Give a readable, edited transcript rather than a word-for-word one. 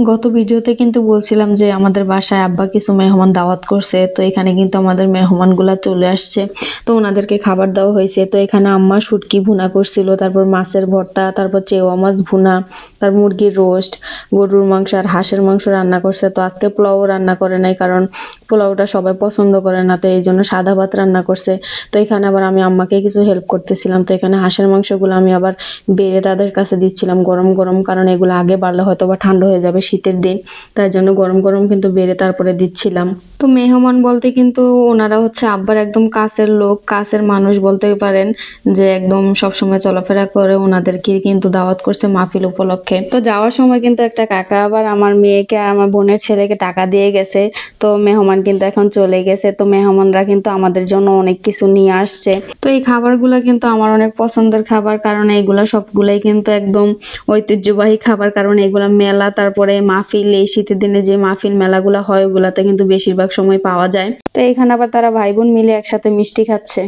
গত ভিডিওতে কিন্তু বলছিলাম যে আমাদের বাসায় আব্বা কিছু মেহমান দাওয়াত করছে, তো এখানে কিন্তু আমাদের মেহমানগুলা চলে আসছে, তো ওনাদেরকে খাবার দেওয়া হয়েছে। তো এখানে আম্মা শুটকি ভুনা করছিল, তারপর মাছের ভর্তা, তারপর চেওয়া মাছ ভুনা, তার মুরগির রোস্ট, গরুর মাংস আর হাঁসের মাংস রান্না করছে। তো আজকে পোলাও রান্না করে নাই, কারণ পোলাওটা সবাই পছন্দ করে না, তো এই জন্য সাদা ভাত রান্না করছে। তো এখানে আবার আমি আম্মাকে কিছু হেল্প করতেছিলাম। তো এখানে হাঁসের মাংসগুলো আমি আবার বেড়ে তাদের কাছে দিচ্ছিলাম গরম গরম, কারণ এগুলো আগে বাড়লে হয়তো বা ঠান্ডা হয়ে যাবে শীতের দিন, তাই জন্য গরম গরম কিন্তু বেড়ে তারপরে দিচ্ছিলাম। তো মেহমান বলতে কিন্তু ওনারা হচ্ছে আব্বার একদম কাছের লোক, কাছের মানুষ বলতে পারেন, যে একদম সবসময় চলাফেরা করে। ওনাদেরকে কিন্তু দাওয়াত করছে মাহফিল উপলক্ষে। তো যাওয়ার সময় কিন্তু একটা কাকা আবার আমার মেয়েকে আর আমার বোনের ছেলেকে টাকা দিয়ে গেছে। তো মেহমান কিন্তু এখন চলে গেছে। তো মেহমানরা কিন্তু আমাদের জন্য অনেক কিছু নিয়ে আসছে। তো এই খাবারগুলো কিন্তু আমার অনেক পছন্দের খাবার, কারণ এইগুলা সবগুলাই কিন্তু একদম ঐতিহ্যবাহী খাবার, কারণ এগুলা মেলা, তারপরে মাহফিল, এই শীতের দিনে যে মাহফিল মেলাগুলো হয় ওগুলাতে কিন্তু বেশিরভাগ সময় পাওয়া যায়। তো এখানে আবার তারা ভাই বোন মিলে একসাথে মিষ্টি খাচ্ছে।